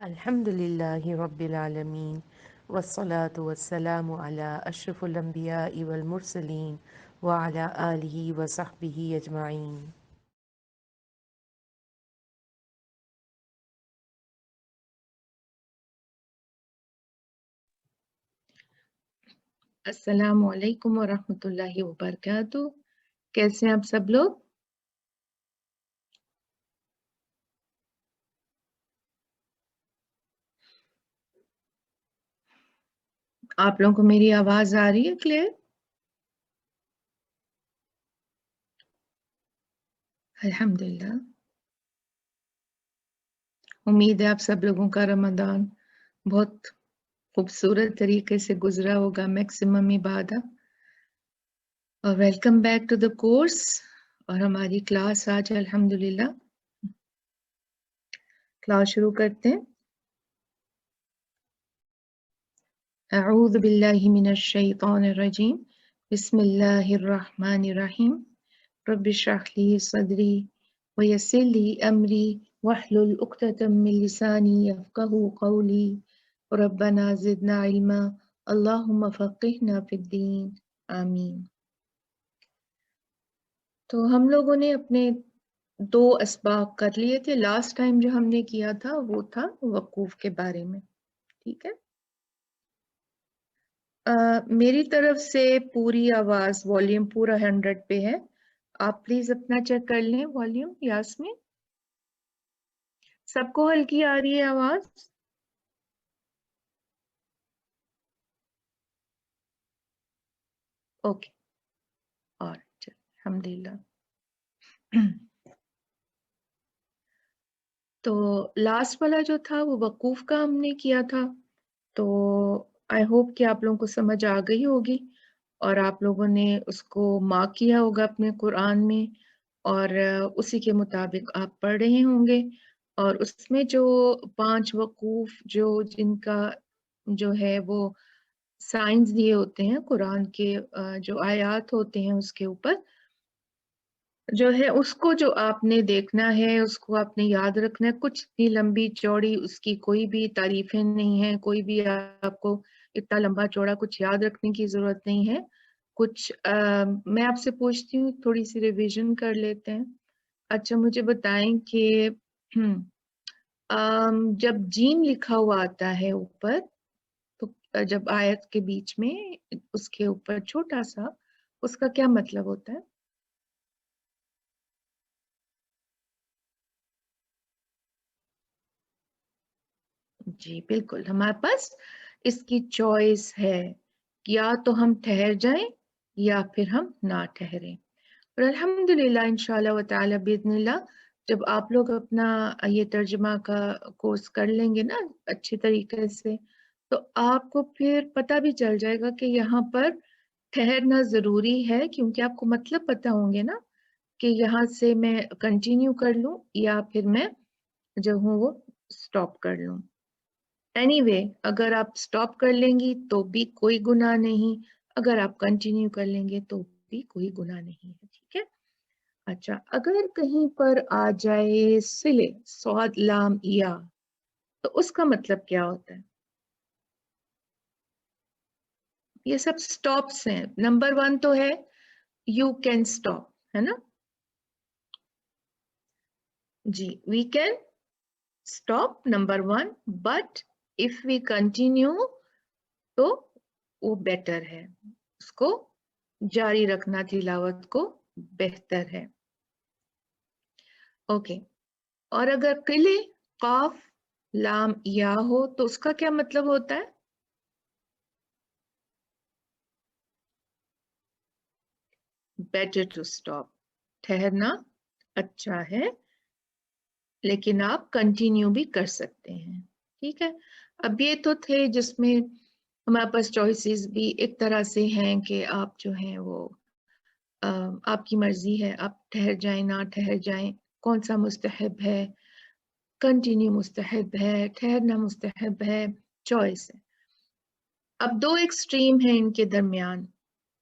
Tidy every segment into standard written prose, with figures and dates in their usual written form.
الحمد لله رب العالمين والصلاة والسلام على أشرف الأنبياء والمرسلين وعلى آله وصحبه أجمعين. السلام علیکم ورحمۃ اللہ وبرکاتہ. کیسے ہیں آپ سب لوگ؟ آپ لوگوں کو میری آواز آ رہی ہے کلیئر؟ الحمدللہ. امید ہے آپ سب لوگوں کا رمضان بہت خوبصورت طریقے سے گزرا ہوگا میکسیمم عبادہ. اور welcome back to the course. اور ہماری کلاس آج الحمدللہ کلاس شروع کرتے ہیں. اعوذ باللہ من الشیطان الرجیم. بسم اللہ الرحمن الرحیم. رب اشرح لی صدری ویسر لی امری واحلل عقدۃ من لسانی یفقہوا قولی. ربنا زدنا علما اللہم فقہنا فی الدین. آمین. تو ہم لوگوں نے اپنے 2 اسباق کر لیے تھے. لاسٹ ٹائم جو ہم نے کیا تھا وہ تھا وقوف کے بارے میں. ٹھیک ہے. میری طرف سے پوری آواز والیوم پورا 100 پہ ہے. آپ پلیز اپنا چیک کر لیں والیوم. یاسمین سب کو ہلکی آ رہی ہے آواز؟ اوکے. اور الحمدللہ. تو لاسٹ والا جو تھا وہ وقوف کا ہم نے کیا تھا. تو آئی ہوپ کہ آپ لوگوں کو سمجھ آ گئی ہوگی اور آپ لوگوں نے اس کو مارک کیا ہوگا اپنے قرآن میں اور اسی کے مطابق آپ پڑھ رہے ہوں گے. اور اس میں جو 5 وقوف جن کا جو ہے وہ سائنس دیے ہوتے ہیں قرآن کے جو آیات ہوتے ہیں اس کے اوپر جو ہے اس کو جو آپ نے دیکھنا ہے اس کو آپ نے یاد رکھنا ہے. کچھ اتنی لمبی چوڑی اس کی کوئی بھی تعریفیں نہیں ہیں. کوئی بھی آپ کو اتنا لمبا چوڑا کچھ یاد رکھنے کی ضرورت نہیں ہے. کچھ میں آپ سے پوچھتی ہوں تھوڑی سی ریویژن کر لیتے ہیں. اچھا مجھے بتائیں کہ جب جیم لکھا ہوا آتا ہے اوپر تو جب آیت کے بیچ میں اس کے اوپر چھوٹا سا اس کا کیا مطلب ہوتا ہے؟ جی بالکل. ہمارے پاس اس کی چوائس ہے یا تو ہم ٹھہر جائیں یا پھر ہم نہ ٹھہریں. اور الحمدللہ انشاءاللہ و تعالی باذن اللہ جب آپ لوگ اپنا یہ ترجمہ کا کورس کر لیں گے نا اچھی طریقے سے تو آپ کو پھر پتہ بھی چل جائے گا کہ یہاں پر ٹھہرنا ضروری ہے کیونکہ آپ کو مطلب پتہ ہوں گے نا کہ یہاں سے میں کنٹینیو کر لوں یا پھر میں جو ہوں وہ سٹاپ کر لوں. اینی وے اگر آپ سٹاپ کر لیں گی تو بھی کوئی گناہ نہیں. اگر آپ کنٹینیو کر لیں گے تو بھی کوئی گناہ نہیں ہے. ٹھیک ہے. اچھا اگر کہیں پر آ جائے صلے صاد لام یا تو اس کا مطلب کیا ہوتا ہے؟ یہ سب سٹاپس ہیں. نمبر 1 تو ہے یو کین سٹاپ ہے نا. جی we can stop number 1 but if we continue تو وہ بیٹر ہے. اس کو جاری رکھنا تلاوت کو بہتر ہے. اوکے. اور اگر قلے قاف لام یا ہو تو اس کا کیا مطلب ہوتا ہے؟ Better to stop. ٹھہرنا اچھا ہے لیکن آپ کنٹینیو بھی کر سکتے ہیں. ٹھیک ہے. اب یہ تو تھے جس میں ہمارے پاس چوائسیز بھی ایک طرح سے ہیں کہ آپ جو ہیں وہ آپ کی مرضی ہے. آپ ٹھہر جائیں نہ ٹھہر جائیں. کون سا مستحب ہے؟ کنٹینیو مستحب ہے، ٹھہرنا مستحب ہے. چوائس ہے. اب 2 ایکسٹریم ہیں ان کے درمیان.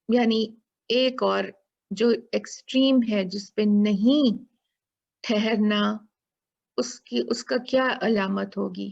یعنی ایک اور جو ایکسٹریم ہے جس پہ نہیں ٹھہرنا اس کا کیا علامت ہوگی؟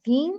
3,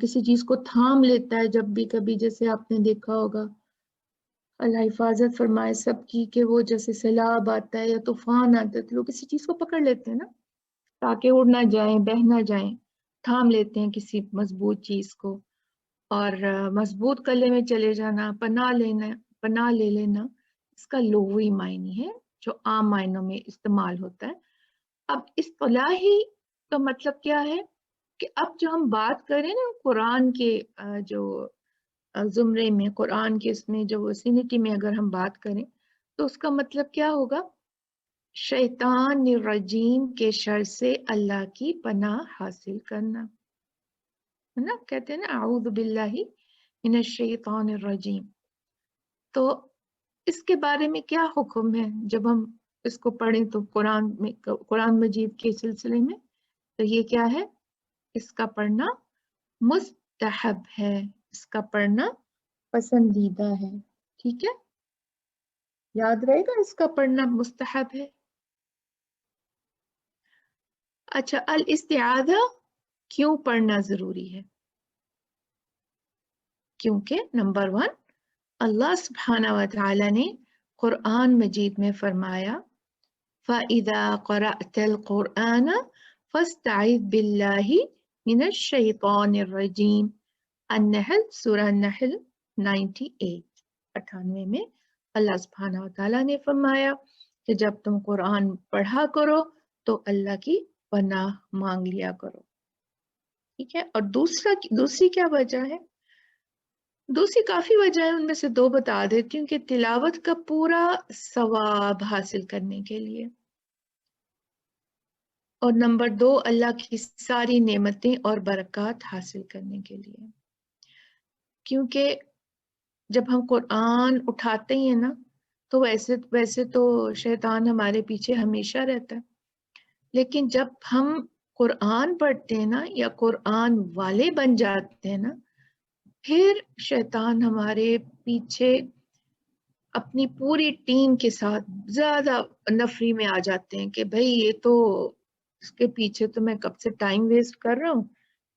کسی چیز کو تھام لیتا ہے جب بھی کبھی، جیسے آپ نے دیکھا ہوگا، اللہ حفاظت فرمائے سب کی، کہ وہ جیسے سیلاب آتا ہے یا طوفان آتا ہے تو لوگ کسی چیز کو پکڑ لیتے ہیں نا تاکہ اڑ نہ جائیں، بہہ نہ جائیں، تھام لیتے ہیں کسی مضبوط چیز کو، اور مضبوط قلعے میں چلے جانا، پناہ لے لینا، اس کا لغوی معنی ہے جو عام معنوں میں استعمال ہوتا ہے۔ اب اصطلاحی کا مطلب کیا ہے کہ اب جو ہم بات کریں نا قرآن کے جو زمرے میں، قرآن کے اس میں جو وسینٹی میں اگر ہم بات کریں تو اس کا مطلب کیا ہوگا؟ شیطان الرجیم کے شر سے اللہ کی پناہ حاصل کرنا، ہے نا، کہتے ہیں نا اعوذ باللہ من الشیطان الرجیم۔ تو اس کے بارے میں کیا حکم ہے جب ہم اس کو پڑھیں تو قرآن مجید کے سلسلے میں، تو یہ کیا ہے؟ اس کا پڑھنا مستحب ہے، اس کا پڑھنا پسندیدہ ہے، ٹھیک ہے، یاد رہے گا اس کا پڑھنا مستحب ہے۔ اچھا، الاستعاذہ کیوں پڑھنا ضروری ہے؟ کیونکہ نمبر 1، اللہ سبحانہ و تعالی نے قرآن مجید میں فرمایا فَإِذَا قَرَأْتَ الْقُرْآنَ فَاسْتَعِذْ بِاللَّهِ مِنَ الشَّيْطَانِ الرَّجِيمِ، النحل، سورہ نحل 98 میں اللہ سبحانہ و تعالیٰ نے فرمایا کہ جب تم قرآن پڑھا کرو تو اللہ کی پناہ مانگ لیا کرو، ٹھیک ہے۔ اور دوسری کیا وجہ ہے؟ دوسری کافی وجہ ہے، ان میں سے 2 بتا دیتی ہوں، کہ تلاوت کا پورا ثواب حاصل کرنے کے لیے، اور نمبر 2 اللہ کی ساری نعمتیں اور برکات حاصل کرنے کے لیے۔ کیونکہ جب ہم قرآن اٹھاتے ہی ہیں نا تو ویسے تو شیطان ہمارے پیچھے ہمیشہ رہتا ہے، لیکن جب ہم قرآن پڑھتے ہیں نا یا قرآن والے بن جاتے ہیں نا، پھر شیطان ہمارے پیچھے اپنی پوری ٹیم کے ساتھ زیادہ نفری میں آ جاتے ہیں کہ بھئی یہ تو اس کے پیچھے تو میں کب سے ٹائم ویسٹ کر رہا ہوں،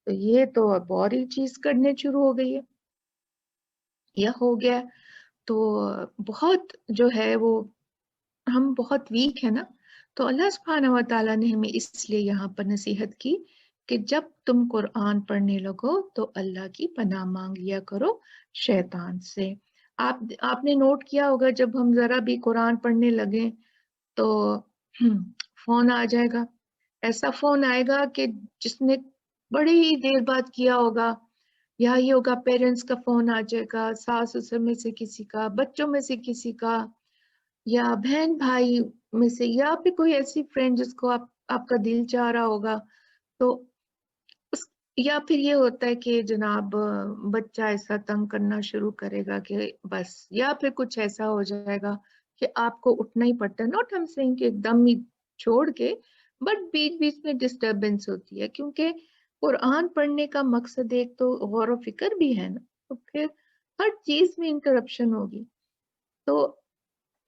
تو یہ تو اب اور ہی چیز کرنے شروع ہو گئی ہے یا ہو گیا، تو بہت جو ہے وہ ہم بہت ویک ہے نا۔ تو اللہ سبحانہ و تعالیٰ نے ہمیں اس لیے یہاں پر نصیحت کی کہ جب تم قرآن پڑھنے لگو تو اللہ کی پناہ مانگ لیا کرو شیطان سے۔ آپ نے نوٹ کیا ہوگا جب ہم ذرا بھی قرآن پڑھنے لگیں تو فون آ جائے گا، ایسا فون آئے گا کہ جس نے بڑی ہی دیر بعد کیا ہوگا، یا یہ ہوگا پیرنٹس کا فون آ جائے گا، ساس سسر میں سے کسی کا، بچوں میں سے کسی کا، یا بہن بھائی میں سے، یا پھر کوئی ایسی فرینڈ جس کو آپ کا دل چاہ رہا ہوگا، تو یا پھر یہ ہوتا ہے کہ جناب بچہ ایسا تنگ کرنا شروع کرے گا کہ بس، یا پھر کچھ ایسا ہو جائے گا کہ آپ کو اٹھنا ہی پڑتا ہے، نوٹ ہم سینگ کہ ایک دم ہی چھوڑ کے، بٹ بیچ بیچ میں ڈسٹربنس ہوتی ہے، کیونکہ قرآن پڑھنے کا مقصد ایک تو غور و فکر بھی ہے نا، تو پھر ہر چیز میں انٹرپشن ہوگی، تو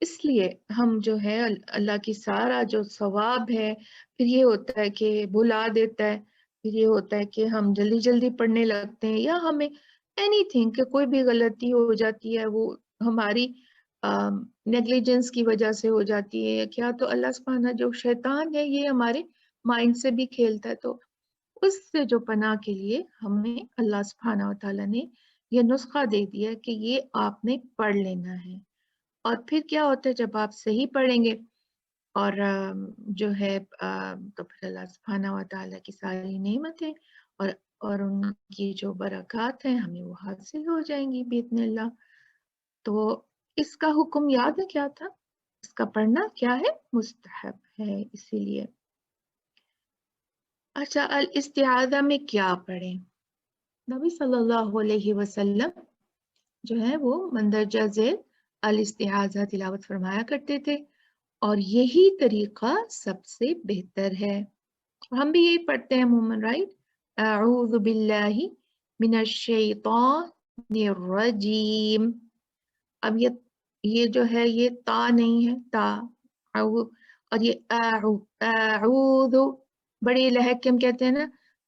اس لیے ہم جو ہے اللہ کی سارا جو ثواب ہے، پھر یہ ہوتا ہے کہ بھلا دیتا ہے، پھر یہ ہوتا ہے کہ ہم جلدی جلدی پڑھنے لگتے ہیں، یا ہمیں اینی تھنگ کہ کوئی بھی غلطی ہو جاتی ہے وہ ہماری نیگلیجنس کی وجہ سے ہو جاتی ہے، کیا تو اللہ سبحانہ جو شیطان ہے یہ ہمارے مائنڈ سے بھی کھیلتا ہے، تو اس سے جو پناہ کے لیے ہمیں اللہ سبحانہ و تعالیٰ نے یہ نسخہ دے دیا کہ یہ آپ نے پڑھ لینا ہے، اور پھر کیا ہوتا ہے جب آپ صحیح پڑھیں گے اور جو ہے تو پھر اللہ سبحانہ و تعالیٰ کی ساری نعمتیں اور ان کی جو برکات ہیں ہمیں وہ حاصل ہو جائیں گی باذن اللہ۔ تو اس کا حکم یاد ہے کیا تھا؟ اس کا پڑھنا کیا ہے؟ مستحب ہے، اسی لیے۔ اچھا، الاستعاذہ میں کیا پڑھیں؟ نبی صلی اللہ علیہ وسلم جو ہے وہ مندرجہ ذیل الاستعاذہ تلاوت فرمایا کرتے تھے، اور یہی طریقہ سب سے بہتر ہے، ہم بھی یہی پڑھتے ہیں عموماً، رائٹ؟ اعوذ باللہ من الشیطان الرجیم، اب یہ جو ہے یہ تا نہیں ہے، تا، اور یہ اعوذ بڑی لہک کے ہم کہتے ہیں نا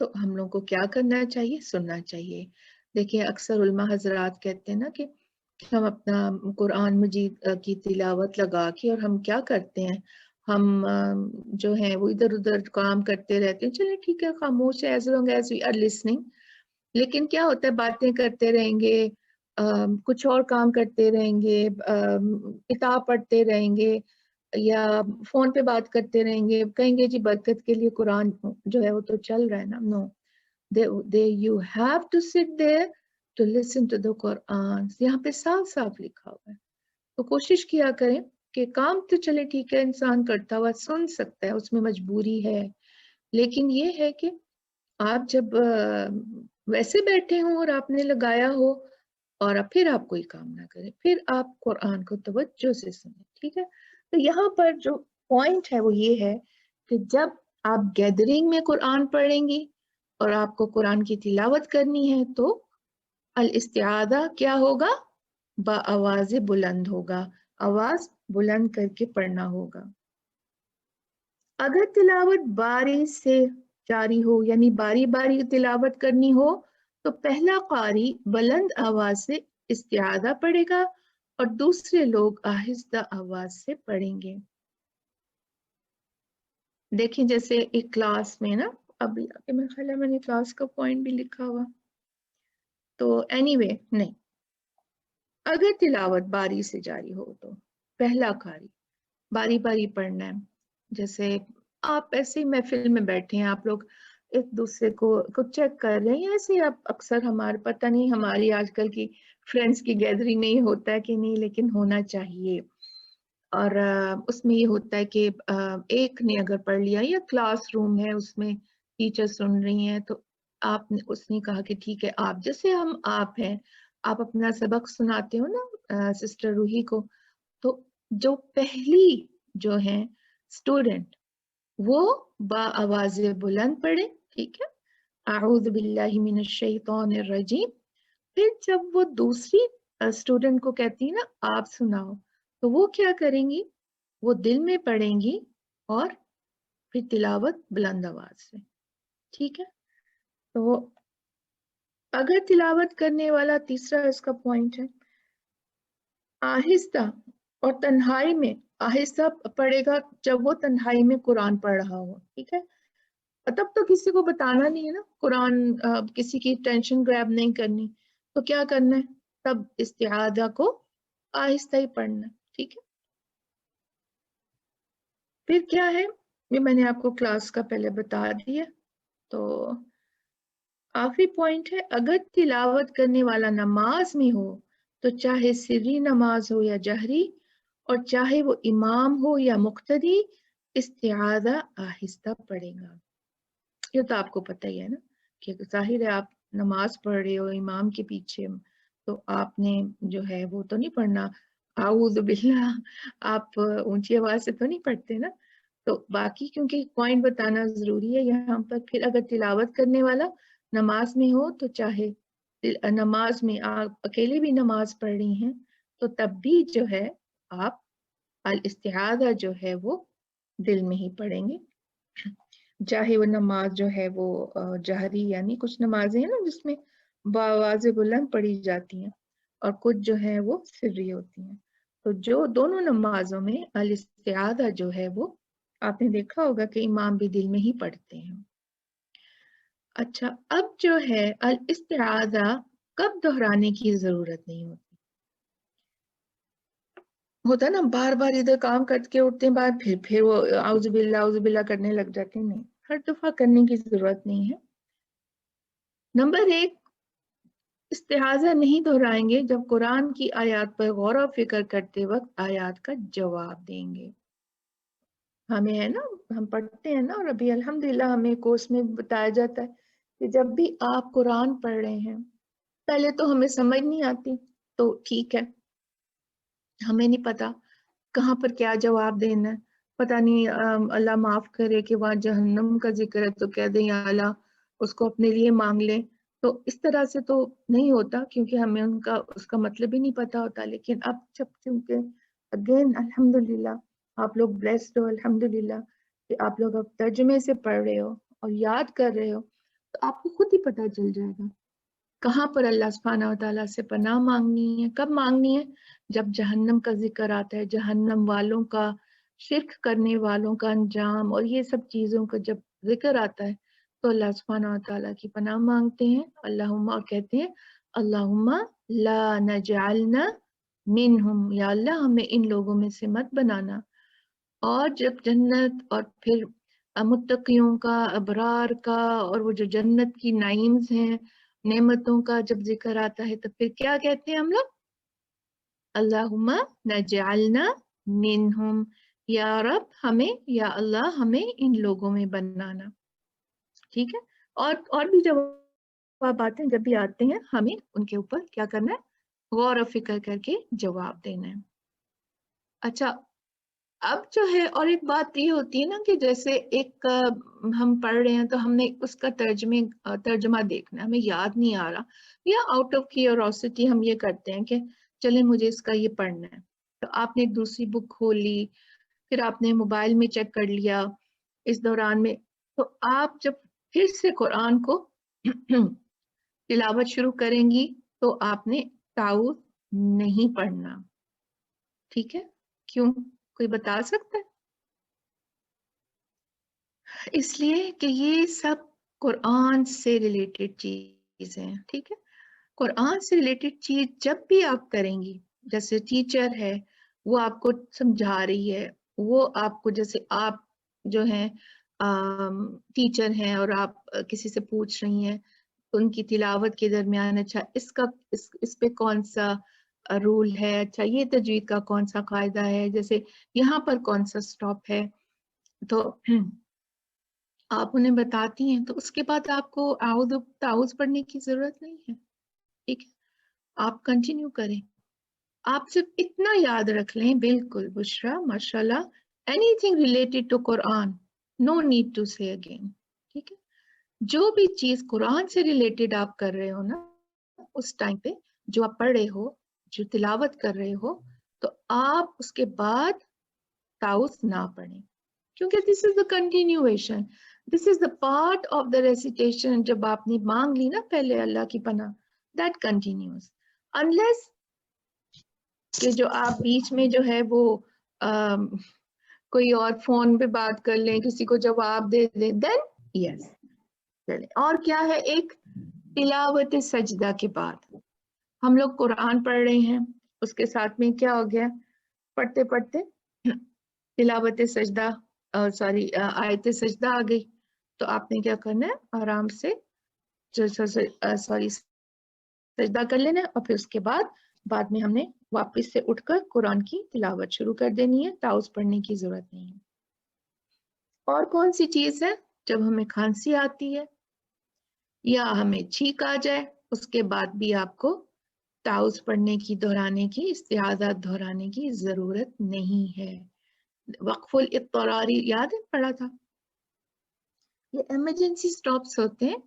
تو ہم لوگوں کو کیا کرنا چاہیے؟ سننا چاہیے. دیکھیں اکثر علماء حضرات کہتے ہیں نا کہ ہم اپنا قرآن مجید کی تلاوت لگا کے اور ہم کیا کرتے ہیں، ہم جو ہیں وہ ادھر ادھر کام کرتے رہتے ہیں. چلے ٹھیک ہے، خاموش ہے as long as we are listening. لیکن کیا ہوتا ہے، باتیں کرتے رہیں گے، کچھ اور کام کرتے رہیں گے، کتاب پڑھتے رہیں گے یا فون پہ بات کرتے رہیں گے، کہیں گے جی برکت کے لیے قرآن جو ہے وہ تو چل رہا ہے نا. نو، you have to sit there to listen to the Quran. یہاں پہ صاف صاف لکھا ہوا ہے. تو کوشش کیا کریں کہ کام تو چلے ٹھیک ہے انسان کرتا ہوا سن سکتا ہے، اس میں مجبوری ہے، لیکن یہ ہے کہ آپ جب ویسے بیٹھے ہوں اور آپ نے لگایا ہو اور پھر آپ کوئی کام نہ کریں، پھر آپ قرآن کو توجہ سے سنیں. ٹھیک ہے، تو یہاں پر جو پوائنٹ ہے وہ یہ ہے کہ جب آپ گیدرنگ میں قرآن پڑھیں گی اور آپ کو قرآن کی تلاوت کرنی ہے تو الاستعاذہ کیا ہوگا؟ بآواز بلند ہوگا، آواز بلند کر کے پڑھنا ہوگا. اگر تلاوت باری سے جاری ہو، یعنی باری باری تلاوت کرنی ہو، تو پہلا قاری بلند آواز سے استعاذہ پڑھے گا اور دوسرے لوگ آہستہ آواز سے پڑھیں گے. دیکھیں جیسے ایک کلاس میں نا، اب میرے خیال ہے میں نے کلاس کا پوائنٹ بھی لکھا ہوا، تو اینی وے نہیں، اگر تلاوت باری سے جاری ہو تو پہلا قاری باری باری پڑھنا ہے. جیسے آپ ایسے ہی محفل میں بیٹھے ہیں، آپ لوگ ایک دوسرے کو چیک کر رہے ہیں، ایسے آپ اکثر ہمارے پتہ نہیں ہماری آج کل کی فرینڈس کی گیدرنگ نہیں ہوتا ہے کہ نہیں، لیکن ہونا چاہیے. اور اس میں یہ ہوتا ہے کہ ایک نے اگر پڑھ لیا یا کلاس روم ہے اس میں ٹیچر سن رہی ہیں، تو آپ نے اس نے کہا کہ ٹھیک ہے، آپ جیسے آپ ہیں، آپ اپنا سبق سناتے ہو نا سسٹر روحی کو، تو جو پہلی جو ہیں اسٹوڈنٹ وہ بآواز بلند پڑھے. ٹھیک ہے، اعوذ باللہ من الشیطان الرجیم. پھر جب وہ دوسری اسٹوڈنٹ کو کہتی ہے نا آپ سناؤ، تو وہ کیا کریں گی؟ وہ دل میں پڑھیں گی اور پھر تلاوت بلند آواز سے. ٹھیک ہے، تو اگر تلاوت کرنے والا تیسرا اس کا پوائنٹ ہے آہستہ اور تنہائی میں، آہستہ پڑھے گا جب وہ تنہائی میں قرآن پڑھ رہا ہو. ٹھیک ہے، تب تو کسی کو بتانا نہیں ہے نا، قرآن کسی کی ٹینشن گریب نہیں کرنی، تو کیا کرنا ہے؟ تب استعاذہ کو آہستہ ہی پڑھنا. ٹھیک ہے، پھر کیا ہے یہ میں نے آپ کو کلاس کا پہلے بتا دیا. تو آخری پوائنٹ ہے اگر تلاوت کرنے والا نماز میں ہو تو چاہے سری نماز ہو یا جہری، اور چاہے وہ امام ہو یا مقتدی، استعاذہ آہستہ پڑھے گا. یہ تو آپ کو پتہ ہی ہے نا کہ ظاہر ہے آپ نماز پڑھ رہے ہو امام کے پیچھے، تو آپ نے جو ہے وہ تو نہیں پڑھنا اعوذ باللہ، آپ اونچی آواز سے تو نہیں پڑھتے نا. تو باقی کیونکہ پوائنٹ بتانا ضروری ہے یہاں پر. پھر اگر تلاوت کرنے والا نماز میں ہو تو چاہے نماز میں آپ اکیلے بھی نماز پڑھ رہی ہیں تو تب بھی جو ہے آپ الاستعاذہ جو ہے وہ دل میں ہی پڑھیں گے. چاہے وہ نماز جو ہے وہ جہری، یعنی کچھ نمازیں ہیں نا جس میں بآواز بلند پڑھی جاتی ہیں اور کچھ جو ہے وہ سری ہوتی ہیں. تو جو دونوں نمازوں میں الاستعاذہ جو ہے وہ آپ نے دیکھا ہوگا کہ امام بھی دل میں ہی پڑھتے ہیں. اچھا، اب جو ہے الاستعاذہ کب دہرانے کی ضرورت نہیں ہوتی؟ ہوتا نا بار بار ادھر کام کر کے اٹھتے ہیں بعد پھر وہ اعوذ باللہ کرنے لگ جاتے ہیں. نہیں، ہر دفعہ کرنے کی ضرورت نہیں ہے. نمبر 1، استعاذہ نہیں دہرائیں گے جب قرآن کی آیات پر غور و فکر کرتے وقت آیات کا جواب دیں گے. ہمیں ہے نا، ہم پڑھتے ہیں نا، اور ابھی الحمدللہ ہمیں کورس میں بتایا جاتا ہے کہ جب بھی آپ قرآن پڑھ رہے ہیں، پہلے تو ہمیں سمجھ نہیں آتی، تو ٹھیک ہے، ہمیں نہیں پتا کہاں پر کیا جواب دینا ہے. پتہ نہیں اللہ معاف کرے کہ وہاں جہنم کا ذکر ہے تو کہہ دیں یا اللہ اس کو اپنے لیے مانگ لیں. تو اس طرح سے تو نہیں ہوتا کیونکہ ہمیں اس کا مطلب ہی نہیں پتا ہوتا. لیکن اب جب چونکہ اگین الحمدللہ آپ لوگ بلیسڈ ہو، الحمدللہ کہ آپ لوگ اب ترجمے سے پڑھ رہے ہو اور یاد کر رہے ہو، تو آپ کو خود ہی پتہ چل جائے گا کہاں پر اللہ سبحانہ و تعالیٰ سے پناہ مانگنی ہے. کب مانگنی ہے؟ جب جہنم کا ذکر آتا ہے، جہنم والوں کا، شرک کرنے والوں کا انجام اور یہ سب چیزوں کا جب ذکر آتا ہے تو اللہ سبحانہ و تعالیٰ کی پناہ مانگتے ہیں. اللہم، اور کہتے ہیں اللہم لا نجعلنا منہم، یا اللہ ہمیں ان لوگوں میں سے مت بنانا. اور جب جنت اور پھر متقیوں کا، ابرار کا، اور وہ جو جنت کی نعیمز ہیں، نعمتوں کا جب ذکر آتا ہے تو پھر کیا کہتے ہیں ہم لوگ؟ اللہم نجعلنا منہم، یا رب ہمیں، یا اللہ ہمیں ان لوگوں میں بنانا. ٹھیک ہے. اور بھی جواب آتے ہیں، جب بھی آتے ہیں ہمیں ان کے اوپر کیا کرنا ہے؟ غور و فکر کر کے جواب دینا ہے. اچھا، اب جو ہے اور ایک بات یہ ہوتی ہے نا کہ جیسے ایک ہم پڑھ رہے ہیں تو ہم نے اس کا ترجمہ دیکھنا ہے، ہمیں یاد نہیں آ رہا، یا آؤٹ آف کیوروسٹی ہم یہ کرتے ہیں کہ چلیں مجھے اس کا یہ پڑھنا ہے، تو آپ نے ایک دوسری بک کھول لی، پھر آپ نے موبائل میں چیک کر لیا اس دوران میں، تو آپ جب پھر سے قرآن کو تلاوت شروع کریں گی تو آپ نے تعوذ نہیں پڑھنا. ٹھیک ہے؟ کیوں؟ کوئی بتا سکتا ہے؟ اس لیے کہ یہ سب قرآن سے ریلیٹڈ چیز ہیں. ٹھیک ہے. قرآن سے ریلیٹڈ چیز جب بھی آپ کریں گی، جیسے ٹیچر ہے وہ آپ کو سمجھا رہی ہے، وہ آپ کو، جیسے آپ جو ہیں ٹیچر ہیں اور آپ کسی سے پوچھ رہی ہیں ان کی تلاوت کے درمیان، اچھا اس پہ کون سا رول ہے، اچھا یہ تجوید کا کون سا قاعدہ ہے، جیسے یہاں پر کون سا سٹاپ ہے، تو آپ انہیں بتاتی ہیں، تو اس کے بعد آپ کو تعوذ پڑھنے کی ضرورت نہیں ہے. ٹھیک ہے. آپ کنٹینیو کریں. آپ صرف اتنا یاد رکھ لیں، بالکل بشرا ماشاءاللہ، any thing related to Quran, no need to سے اگین. ٹھیک ہے. جو بھی چیز قرآن سے ریلیٹڈ آپ کر رہے ہو نا، اس ٹائم پہ جو آپ پڑھ رہے ہو، جو تلاوت کر رہے ہو، تو آپ اس کے بعد تعوذ نہ پڑھیں، کیونکہ this is the continuation, this is the part of the recitation. جب آپ نے مانگ لی نا پہلے اللہ کی پناہ، دیٹ کنٹینیوز، انلیس کہ جو آپ بیچ میں جو ہے وہ کوئی اور فون پہ بات کر لیں، کسی کو جواب دے دیں، دین یس. اور کیا ہے؟ ایک تلاوت سجدہ کے بعد ہم لوگ قرآن پڑھ رہے ہیں، اس کے ساتھ میں کیا ہو گیا؟ پڑھتے پڑھتے تلاوت سجدہ آیت سجدہ آ گئی، تو آپ نے کیا کرنا ہے؟ آرام سے سجدہ کر لینا ہے، اور پھر اس کے بعد میں ہم نے واپس سے اٹھ کر قرآن کی تلاوت شروع کر دینی ہے. تعوذ پڑھنے کی ضرورت نہیں ہے. اور کون سی چیز ہے؟ جب ہمیں کھانسی آتی ہے یا ہمیں چھینک آ جائے، اس کے بعد بھی آپ کو تعوذ پڑھنے کی، دہرانے کی، استعاذات دہرانے کی ضرورت نہیں ہے. وقف الاضطراری یاد ہے پڑھا تھا؟ یہ ایمرجنسی سٹاپس ہوتے ہیں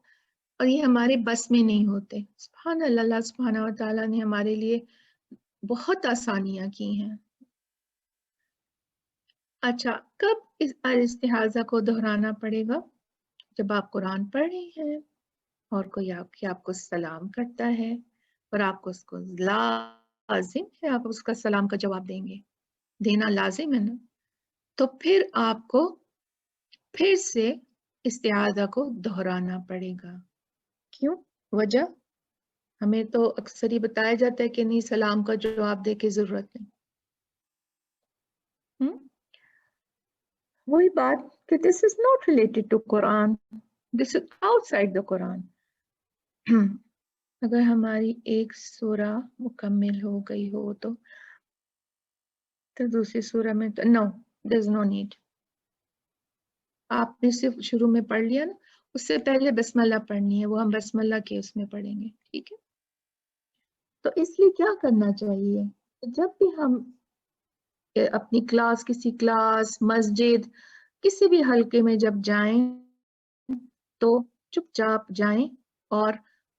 اور یہ ہمارے بس میں نہیں ہوتے. سبحان اللہ، اللہ سبحانہ و تعالیٰ نے ہمارے لیے بہت آسانیاں کی ہیں. اچھا، کب اس استعاذہ کو دہرانا پڑے گا؟ جب آپ قرآن پڑھ رہی ہیں اور کوئی آپ کو سلام کرتا ہے اور آپ کو اس کو لازم ہے، آپ اس کا سلام کا جواب دیں گے، دینا لازم ہے نا، تو پھر آپ کو پھر سے استعاذہ کو دہرانا پڑے گا. کیوں؟ وجہ ہمیں تو اکثر ہی بتایا جاتا ہے کہ نہیں، سلام کا جواب دے کے ضرورت نہیں. وہی بات کہ this is not related to Quran, this is outside the Quran. اگر ہماری ایک سورہ مکمل ہو گئی ہو تو دوسری سورہ میں تو no, there is no need. آپ نے صرف شروع میں پڑھ لیا نا، اس سے پہلے بسم اللہ پڑھنی ہے، وہ ہم بسم اللہ کے اس میں پڑھیں گے. ٹھیک ہے. تو اس لیے کیا کرنا چاہیے؟ جب بھی ہم اپنی کسی کلاس، مسجد، کسی بھی حلقے میں جب جائیں تو چپ چاپ جائیں، اور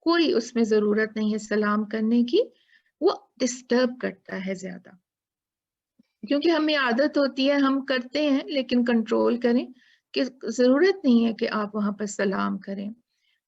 کوئی اس میں ضرورت نہیں ہے سلام کرنے کی، وہ ڈسٹرب کرتا ہے زیادہ، کیونکہ ہمیں عادت ہوتی ہے، ہم کرتے ہیں، لیکن کنٹرول کریں کہ ضرورت نہیں ہے کہ آپ وہاں پر سلام کریں.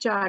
4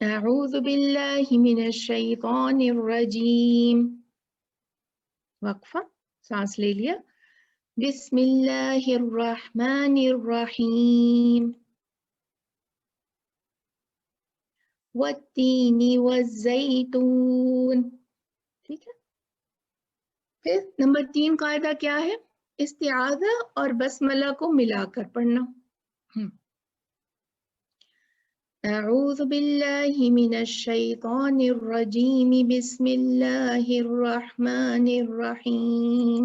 اعوذ باللہ من الشیطان الرجیم. وقفہ, سانس لے لیا. بسم اللہ الرحمن الرحیم. والتین والزیتون. ٹھیک ہے. پھر نمبر 3 قاعدہ کیا ہے؟ استعاذہ اور بسملہ کو ملا کر پڑھنا. اعوذ باللہ من الشیطان الرجیم بسم اللہ الرحمن الرحیم.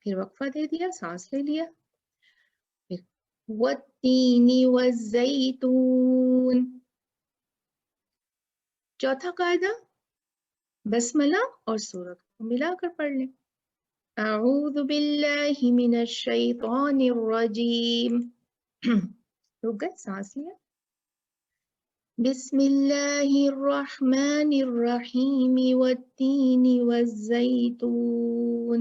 پھر وقفہ دے دیا, سانس لے لیا. پھر والتین والزیتون. چوتھا قاعدہ بسملہ اور سورت کو ملا کر پڑھ لیں. اعوذ باللہ من الشیطان الرجیم. رک گئے, سانس لیا. بسم اللہ الرحمن الرحیم والتین والزیتون.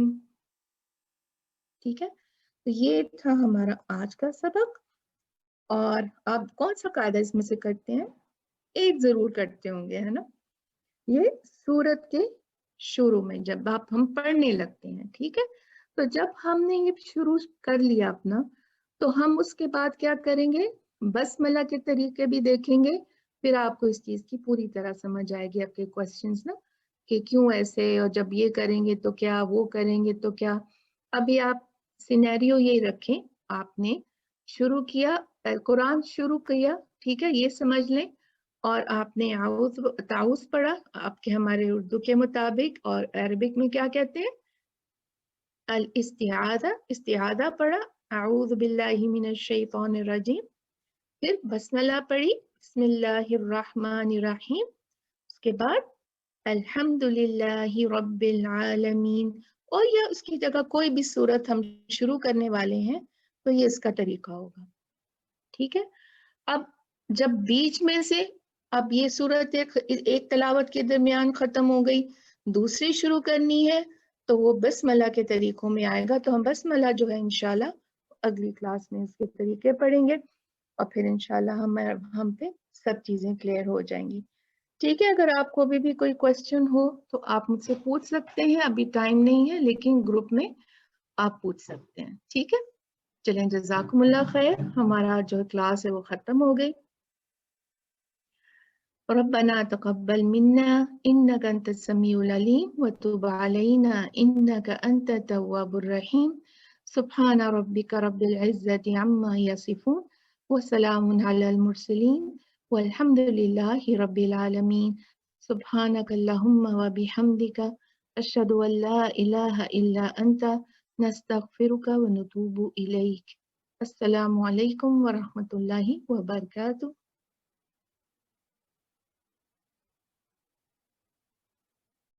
ٹھیک ہے, تو یہ تھا ہمارا آج کا سبق. اور آپ کون سا قاعدہ اس میں سے کرتے ہیں؟ ایک ضرور کرتے ہوں گے, ہے نا, یہ سورت کے شروع میں جب ہم پڑھنے لگتے ہیں. ٹھیک ہے, تو جب ہم نے یہ شروع کر لیا اپنا, تو ہم اس کے بعد کیا کریں گے؟ بسملہ کے طریقے بھی دیکھیں گے. پھر آپ کو اس چیز کی پوری طرح سمجھ آئے گی, آپ کے کوشچنس نا, کہ کیوں ایسے, اور جب یہ کریں گے تو کیا, وہ کریں گے تو کیا. ابھی آپ سینیریو یہ رکھیں, آپ نے شروع کیا, قرآن شروع کیا, ٹھیک ہے, یہ سمجھ لیں, اور آپ نے تعوذ پڑھا آپ کے ہمارے اردو کے مطابق, اور عربک میں کیا کہتے ہیں؟ استعاذہ پڑھا, اعوذ باللہ من الشیطان الرجیم. پھر بسملہ پڑھی, بسم اللہ الرحمن الرحیم. اس کے بعد الحمدللہ رب العالمین, اور یا اس کی جگہ کوئی بھی سورت ہم شروع کرنے والے ہیں تو یہ اس کا طریقہ ہوگا. ٹھیک ہے, اب جب بیچ میں سے اب یہ سورت ایک تلاوت کے درمیان ختم ہو گئی, دوسری شروع کرنی ہے, تو وہ بسملہ کے طریقوں میں آئے گا. تو ہم بسملہ جو ہے انشاءاللہ اگلی کلاس میں اس کے طریقے پڑھیں گے, اور پھر انشاءاللہ ہم پہ سب چیزیں کلیئر ہو جائیں گی. ٹھیک ہے, اگر آپ کو بھی کوئی کوشچن ہو تو آپ مجھ سے پوچھ سکتے ہیں. ابھی ٹائم نہیں ہے, لیکن گروپ میں آپ پوچھ سکتے ہیں. ٹھیک ہے, چلیں, جزاکم اللہ خیر. ہمارا جو کلاس ہے وہ ختم ہو گئی. ربنا تقبل منا انك انت السميع العليم وتب علينا انك انت التواب الرحيم. سبحان ربك رب العزة عما يصفون وسلام على المرسلين والحمد لله رب العالمين. سبحانك اللهم وبحمدك أشهد أن لا إله إلا أنت نستغفرك ونتوب إليك. السلام عليكم ورحمة الله وبركاته.